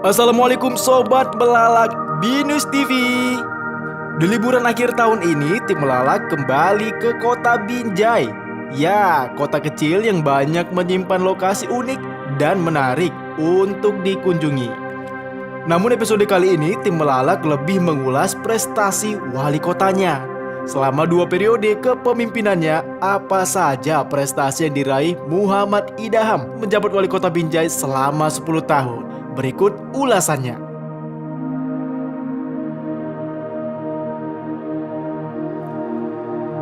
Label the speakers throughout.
Speaker 1: Assalamualaikum Sobat Melalak Binus TV. Di liburan akhir tahun ini, tim Melalak kembali ke kota Binjai. Ya, kota kecil yang banyak menyimpan lokasi unik dan menarik untuk dikunjungi. Namun episode kali ini, tim Melalak lebih mengulas prestasi wali kotanya. Selama 2 periode kepemimpinannya, apa saja prestasi yang diraih Muhammad Idaham menjabat wali kota Binjai selama 10 tahun? Berikut ulasannya.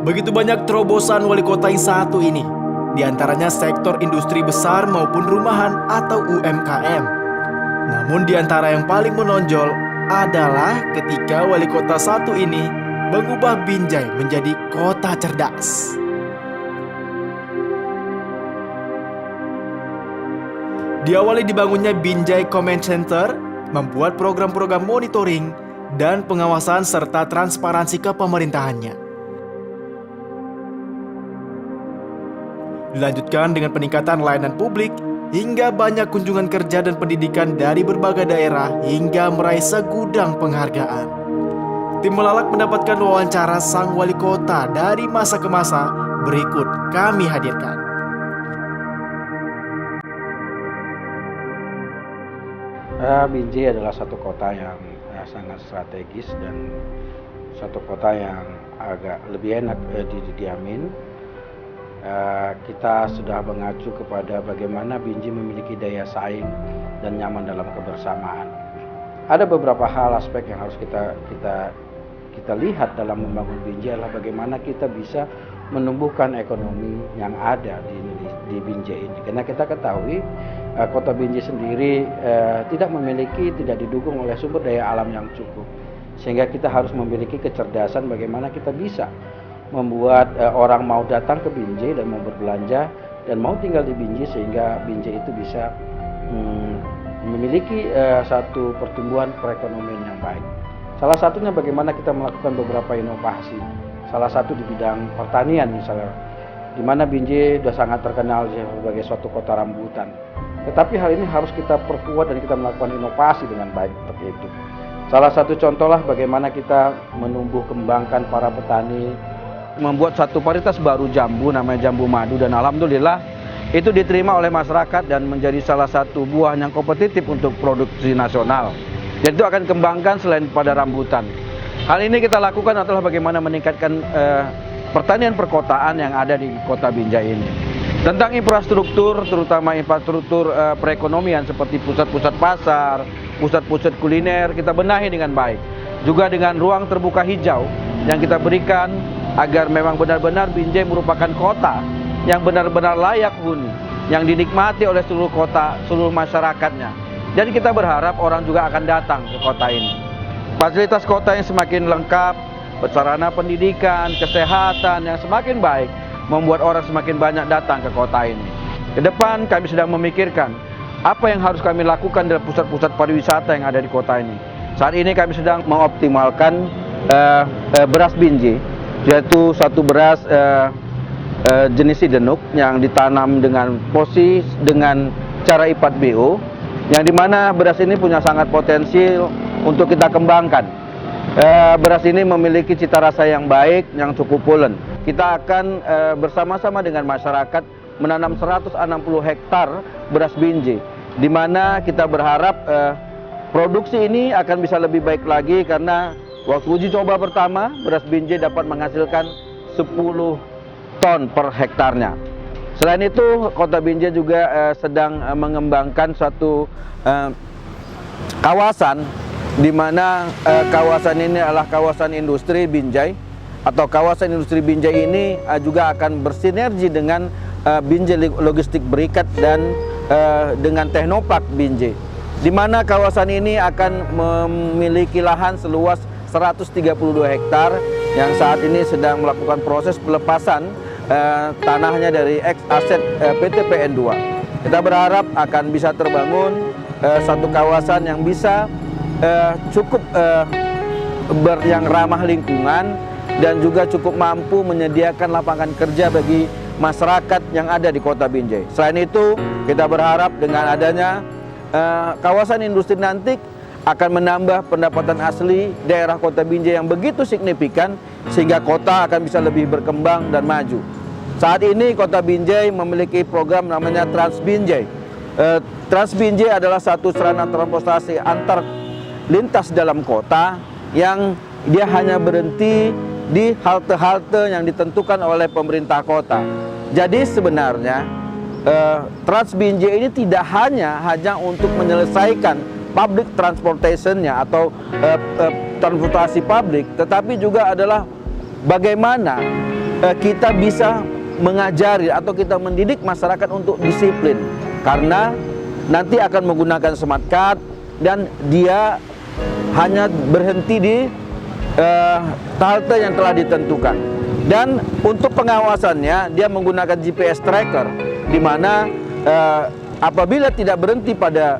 Speaker 1: Begitu banyak terobosan wali kota yang satu ini, di antaranya sektor industri besar maupun rumahan atau UMKM. Namun di antara yang paling menonjol adalah ketika wali kota satu ini mengubah Binjai menjadi kota cerdas. Diawali dibangunnya Binjai Command Center, membuat program-program monitoring dan pengawasan serta transparansi ke pemerintahannya. Dilanjutkan dengan peningkatan layanan publik hingga banyak kunjungan kerja dan pendidikan dari berbagai daerah hingga meraih segudang penghargaan. Tim Melalak mendapatkan wawancara sang wali kota dari masa ke masa, berikut kami hadirkan.
Speaker 2: Binjai adalah satu kota yang sangat strategis dan satu kota yang agak lebih enak didiamin. Kita sudah mengacu kepada bagaimana Binjai memiliki daya saing dan nyaman dalam kebersamaan. Ada beberapa hal aspek yang harus kita lihat dalam membangun Binjai adalah bagaimana kita bisa menumbuhkan ekonomi yang ada di Binjai ini. Karena kita ketahui kota Binjai sendiri tidak didukung oleh sumber daya alam yang cukup. Sehingga kita harus memiliki kecerdasan bagaimana kita bisa membuat orang mau datang ke Binjai dan mau berbelanja dan mau tinggal di Binjai sehingga Binjai itu bisa memiliki satu pertumbuhan perekonomian yang baik. Salah satunya bagaimana kita melakukan beberapa inovasi. Salah satu di bidang pertanian misalnya, di mana Binjai sudah sangat terkenal sebagai suatu kota rambutan. Tetapi hal ini harus kita perkuat dan kita melakukan inovasi dengan baik seperti itu. Salah satu contohlah bagaimana kita menumbuh kembangkan para petani, membuat satu varietas baru jambu namanya jambu madu, dan alhamdulillah itu diterima oleh masyarakat dan menjadi salah satu buah yang kompetitif untuk produksi nasional. Dan itu akan kembangkan selain pada rambutan. Hal ini kita lakukan adalah bagaimana meningkatkan pertanian perkotaan yang ada di kota Binjai ini. Tentang infrastruktur, terutama infrastruktur perekonomian seperti pusat-pusat pasar, pusat-pusat kuliner, kita benahi dengan baik. Juga dengan ruang terbuka hijau yang kita berikan agar memang benar-benar Binjai merupakan kota yang benar-benar layak huni, yang dinikmati oleh seluruh kota, seluruh masyarakatnya. Dan kita berharap orang juga akan datang ke kota ini. Fasilitas kota yang semakin lengkap, sarana pendidikan, kesehatan yang semakin baik, membuat orang semakin banyak datang ke kota ini. Ke depan kami sedang memikirkan apa yang harus kami lakukan dalam pusat-pusat pariwisata yang ada di kota ini. Saat ini kami sedang mengoptimalkan beras Binjai, yaitu satu beras jenis sidenuk yang ditanam dengan posi dengan cara IPAT BO, yang dimana beras ini punya sangat potensial untuk kita kembangkan. Beras ini memiliki cita rasa yang baik, yang cukup pulen. Kita akan bersama-sama dengan masyarakat menanam 160 hektar beras Binjai, di mana kita berharap produksi ini akan bisa lebih baik lagi karena waktu uji coba pertama beras Binjai dapat menghasilkan 10 ton per hektarnya. Selain itu, kota Binjai juga sedang mengembangkan suatu kawasan di mana kawasan ini adalah kawasan industri Binjai, atau kawasan industri Binjai ini juga akan bersinergi dengan Binjai Logistik Berikat dan dengan Teknopark Binjai, di mana kawasan ini akan memiliki lahan seluas 132 hektar yang saat ini sedang melakukan proses pelepasan tanahnya dari ex-aset PT PN2. Kita berharap akan bisa terbangun satu kawasan yang bisa cukup yang ramah lingkungan dan juga cukup mampu menyediakan lapangan kerja bagi masyarakat yang ada di Kota Binjai. Selain itu, kita berharap dengan adanya kawasan industri nanti akan menambah pendapatan asli daerah Kota Binjai yang begitu signifikan sehingga kota akan bisa lebih berkembang dan maju. Saat ini Kota Binjai memiliki program namanya Trans Binjai. Trans Binjai adalah satu sarana transportasi antar lintas dalam kota yang dia hanya berhenti di halte-halte yang ditentukan oleh pemerintah kota. Jadi sebenarnya Trans Binjai ini tidak hanya untuk menyelesaikan public transportation-nya atau transportasi publik, tetapi juga adalah bagaimana kita bisa mengajari atau kita mendidik masyarakat untuk disiplin, karena nanti akan menggunakan smart card dan dia hanya berhenti di halte yang telah ditentukan. Dan untuk pengawasannya dia menggunakan GPS tracker, di mana apabila tidak berhenti pada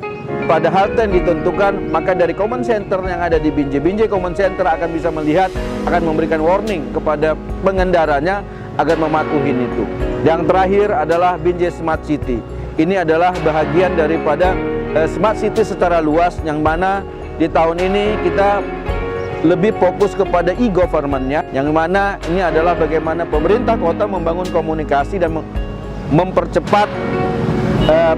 Speaker 2: halte yang ditentukan, maka dari command center yang ada di Binjai Command Center akan bisa melihat, akan memberikan warning kepada pengendaranya agar mematuhi itu. Yang terakhir adalah Binjai Smart City. Ini adalah bahagian daripada Smart City secara luas, yang mana di tahun ini kita lebih fokus kepada e-government-nya, yang mana ini adalah bagaimana pemerintah kota membangun komunikasi dan mempercepat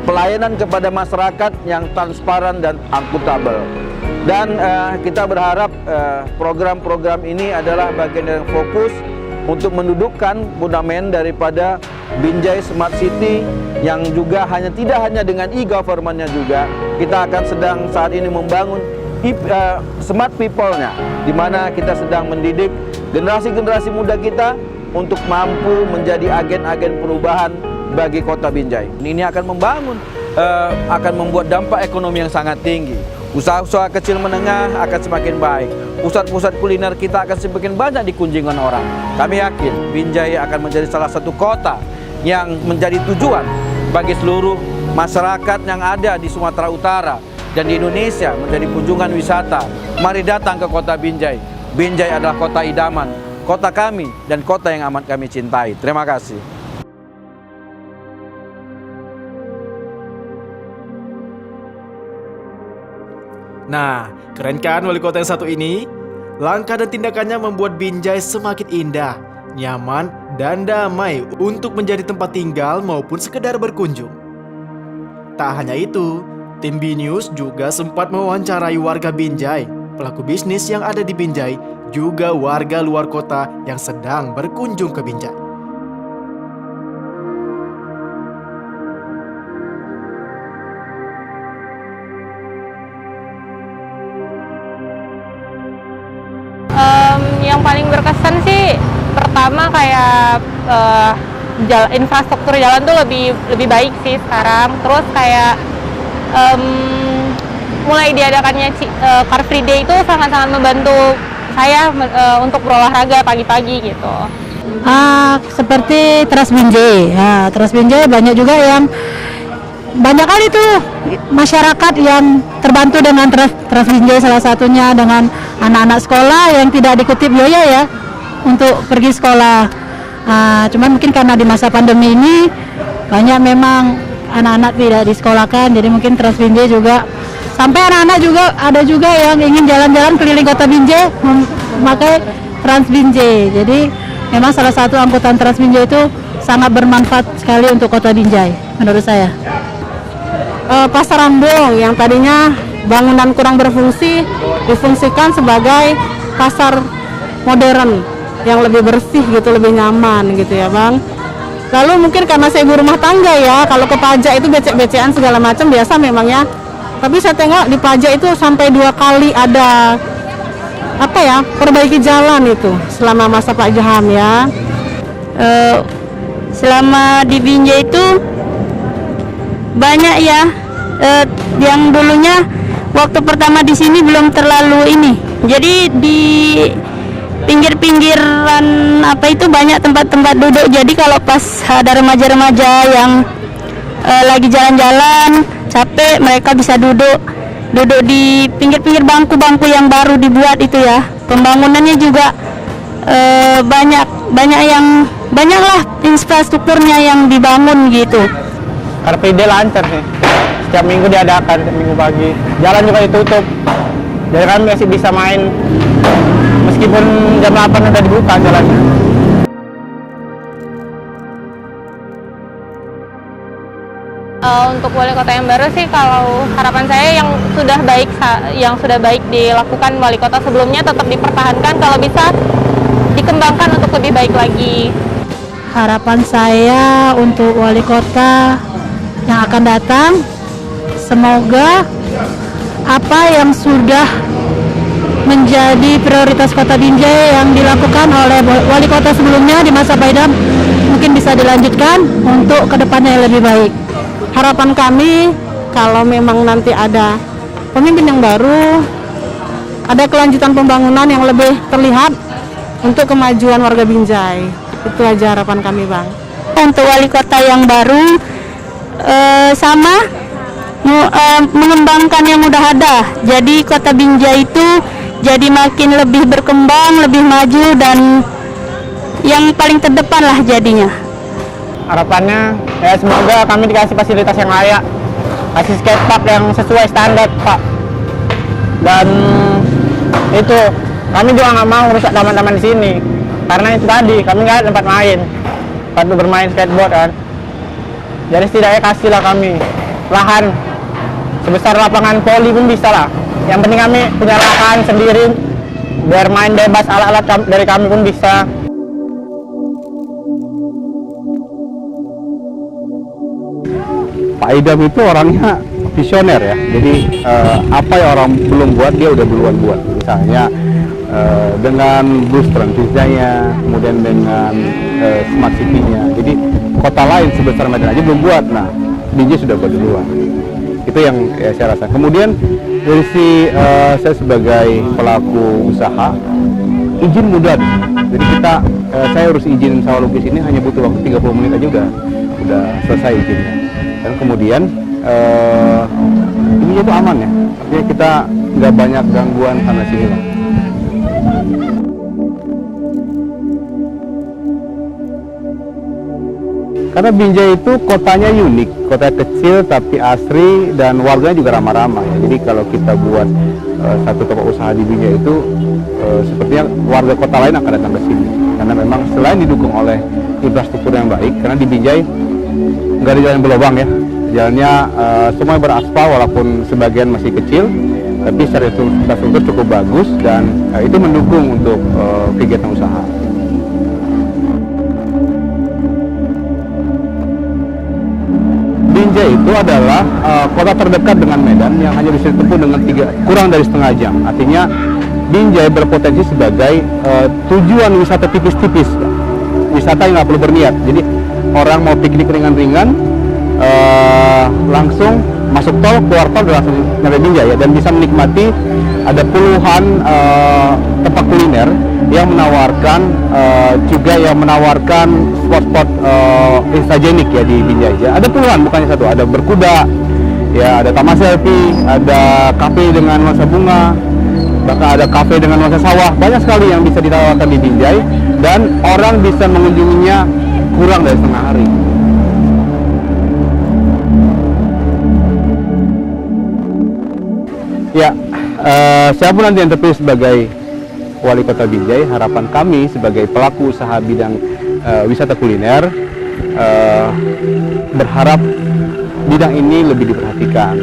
Speaker 2: pelayanan kepada masyarakat yang transparan dan akuntabel. Dan kita berharap program-program ini adalah bagian yang fokus untuk mendudukkan fundament daripada Binjai Smart City, yang juga tidak hanya dengan e-government-nya juga, kita akan sedang saat ini membangun smart people-nya, di mana kita sedang mendidik generasi-generasi muda kita untuk mampu menjadi agen-agen perubahan bagi Kota Binjai. Ini akan membuat dampak ekonomi yang sangat tinggi. Usaha-usaha kecil menengah akan semakin baik. Pusat-pusat kuliner kita akan semakin banyak dikunjungi orang. Kami yakin Binjai akan menjadi salah satu kota yang menjadi tujuan bagi seluruh masyarakat yang ada di Sumatera Utara dan di Indonesia menjadi kunjungan wisata. Mari datang ke Kota Binjai. Binjai adalah kota idaman, kota kami dan kota yang amat kami cintai. Terima kasih.
Speaker 1: Nah, keren kan wali kota yang satu ini? Langkah dan tindakannya membuat Binjai semakin indah, nyaman, dan damai untuk menjadi tempat tinggal maupun sekedar berkunjung. Tak hanya itu, tim B-News juga sempat mewawancarai warga Binjai, pelaku bisnis yang ada di Binjai, juga warga luar kota yang sedang berkunjung ke Binjai.
Speaker 3: Yang paling berkesan sih pertama kayak infrastruktur jalan tuh lebih baik sih sekarang. Terus kayak mulai diadakannya Car Free Day itu sangat-sangat membantu saya untuk berolahraga pagi-pagi gitu.
Speaker 4: Seperti Trans Binjai. Trans Binjai banyak kali tuh masyarakat yang terbantu dengan Trans Binjai, salah satunya dengan anak-anak sekolah yang tidak dikutip biaya ya untuk pergi sekolah. Cuman mungkin karena di masa pandemi ini banyak memang anak-anak tidak disekolahkan, jadi mungkin Trans Binjai juga sampai anak-anak juga ada juga yang ingin jalan-jalan keliling Kota Binjai memakai Trans Binjai. Jadi memang salah satu angkutan Trans Binjai itu sangat bermanfaat sekali untuk Kota Binjai menurut saya. Pasar Ambong yang tadinya bangunan kurang berfungsi difungsikan sebagai pasar modern yang lebih bersih gitu, lebih nyaman gitu ya Bang. Lalu mungkin karena saya ibu rumah tangga ya, kalau ke pajak itu becek-becekan segala macam biasa memangnya. Tapi saya tengok di pajak itu sampai 2 kali ada perbaiki jalan itu selama masa Pak Jaham ya.
Speaker 3: Selama di Binjai itu banyak ya, yang dulunya waktu pertama di sini belum terlalu ini. Jadi di pinggir-pinggiran banyak tempat-tempat duduk. Jadi kalau pas ada remaja-remaja yang lagi jalan-jalan capek, mereka bisa duduk di pinggir-pinggir bangku-bangku yang baru dibuat itu ya. Pembangunannya juga banyak banyaklah infrastrukturnya yang dibangun gitu.
Speaker 5: Car Free Day lancar sih. Setiap minggu diadakan, setiap minggu pagi. Jalan juga ditutup. Jadi kami masih bisa main meskipun jam 8 udah dibuka jalannya.
Speaker 6: Untuk wali kota yang baru sih, kalau harapan saya yang sudah baik dilakukan wali kota sebelumnya tetap dipertahankan, kalau bisa dikembangkan untuk lebih baik lagi.
Speaker 4: Harapan saya untuk wali kota yang akan datang, semoga apa yang sudah menjadi prioritas Kota Binjai yang dilakukan oleh wali kota sebelumnya di masa Pak Idam mungkin bisa dilanjutkan untuk kedepannya yang lebih baik.
Speaker 7: Harapan kami kalau memang nanti ada pemimpin yang baru, ada kelanjutan pembangunan yang lebih terlihat untuk kemajuan warga Binjai. Itu aja harapan kami, Bang.
Speaker 3: Untuk wali kota yang baru mengembangkan yang udah ada. Jadi Kota Binjai itu jadi makin lebih berkembang, lebih maju, dan yang paling terdepan lah jadinya.
Speaker 5: Harapannya ya semoga kami dikasih fasilitas yang layak, kasih skatepark yang sesuai standar, Pak. Dan itu kami juga nggak mau rusak taman-taman di sini, karena itu tadi kami nggak ada tempat bermain skateboard kan. Jadi setidaknya kasihlah kami lahan sebesar lapangan voli pun bisa lah. Yang penting kami punya lahan sendiri biar main bebas, alat-alat dari kami pun bisa.
Speaker 2: Pak Idam itu orangnya visioner ya, jadi apa yang orang belum buat dia udah duluan buat. Misalnya dengan bus transisinya, kemudian dengan smart city-nya. Jadi kota lain sebesar Medan aja belum buat, nah Binjai sudah buat duluan. Itu yang saya rasa. Kemudian dari saya sebagai pelaku usaha, izin mudah. Jadi saya urus izin sewa lukis ini hanya butuh waktu 30 menit aja udah selesai izinnya. Dan kemudian ini itu aman ya, artinya kita nggak banyak gangguan sana sini lah. Karena Binjai itu kotanya unik, kota kecil tapi asri dan warganya juga ramah-ramah ya. Jadi kalau kita buat satu toko usaha di Binjai itu sepertinya warga kota lain akan datang ke sini. Karena memang selain didukung oleh infrastruktur yang baik, karena di Binjai nggak ada jalan berlubang ya. Jalannya semua beraspal walaupun sebagian masih kecil, tapi secara infrastruktur cukup bagus dan itu mendukung untuk kegiatan usaha. Binjai itu adalah kota terdekat dengan Medan yang hanya bisa ditempuh dengan kurang dari setengah jam. Artinya Binjai berpotensi sebagai tujuan wisata tipis-tipis, wisata yang nggak perlu berniat. Jadi orang mau piknik ringan-ringan, langsung masuk tol, keluar tol, udah langsung nyampe Binjai ya, dan bisa menikmati ada puluhan tempat kuliner yang menawarkan spot-spot instagenik ya di Binjai ya. Ada puluhan, bukannya satu. Ada berkuda, ya ada taman selfie, ada kafe dengan nuansa bunga, bahkan ada kafe dengan nuansa sawah. Banyak sekali yang bisa ditawarkan di Binjai dan orang bisa mengunjunginya kurang dari setengah hari. Ya, siapapun nanti yang terpilih sebagai Wali Kota Binjai, harapan kami sebagai pelaku usaha bidang wisata kuliner berharap bidang ini lebih diperhatikan,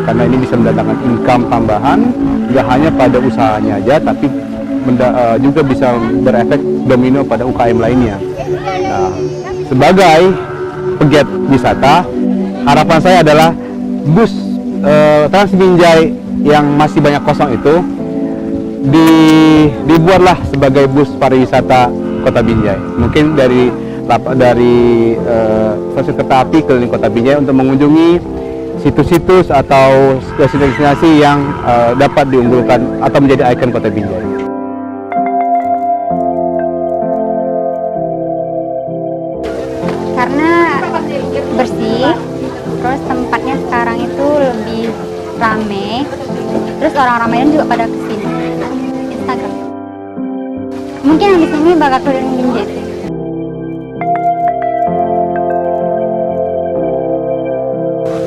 Speaker 2: karena ini bisa mendatangkan income tambahan, tidak hanya pada usahanya aja, tapi juga bisa berefek domino pada UKM lainnya. Nah, sebagai pegiat wisata, harapan saya adalah bus Trans Binjai yang masih banyak kosong itu dibuatlah sebagai bus pariwisata Kota Binjai. Mungkin dari stasiun kereta api keliling Kota Binjai untuk mengunjungi situs-situs atau destinasi yang dapat diunggulkan atau menjadi ikon Kota Binjai.
Speaker 8: Karena bersih, terus tempatnya sekarang itu lebih rame, terus orang-orang Medan juga pada kesini. Instagram. Mungkin habis ini bakal keliling Binjai.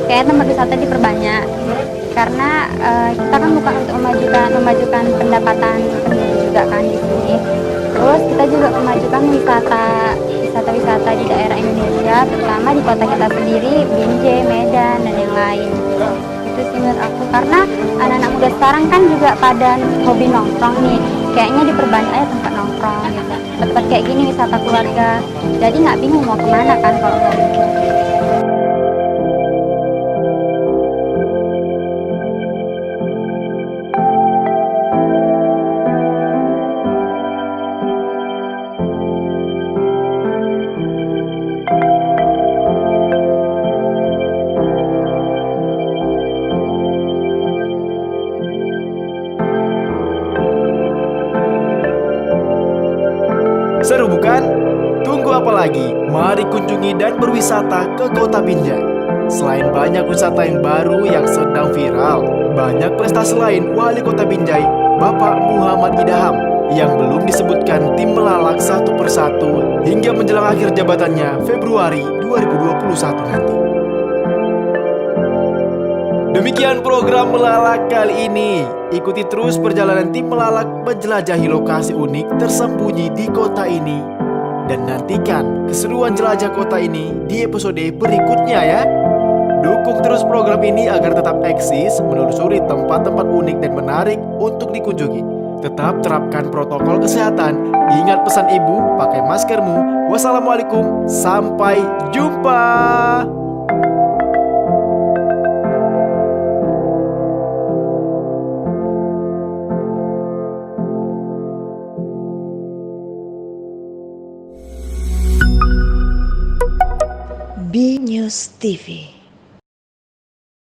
Speaker 8: Kayak tempat wisata diperbanyak karena kita kan bukan untuk memajukan pendapatan penduduk juga kan di sini. Terus kita juga memajukan wisata di daerah Indonesia, terutama di kota kita sendiri, Binjai, Medan, dan yang lain. Itu sih menurut aku, karena anak-anak muda sekarang kan juga pada hobi nongkrong nih. Kayaknya diperbanyak aja tempat nongkrong gitu. Tempat kayak gini wisata keluarga, jadi nggak bingung mau kemana kan kalau mau gitu.
Speaker 1: Seru bukan? Tunggu apa lagi? Mari kunjungi dan berwisata ke Kota Binjai. Selain banyak wisata yang baru yang sedang viral, banyak prestasi lain Wali Kota Binjai, Bapak Muhammad Idham, yang belum disebutkan tim melalak satu persatu hingga menjelang akhir jabatannya Februari 2021 nanti. Demikian program Melalak kali ini. Ikuti terus perjalanan tim Melalak menjelajahi lokasi unik tersembunyi di kota ini. Dan nantikan keseruan jelajah kota ini di episode berikutnya ya. Dukung terus program ini agar tetap eksis menelusuri tempat-tempat unik dan menarik untuk dikunjungi. Tetap terapkan protokol kesehatan. Ingat pesan ibu, pakai maskermu. Wassalamualaikum, sampai jumpa.
Speaker 9: B News TV.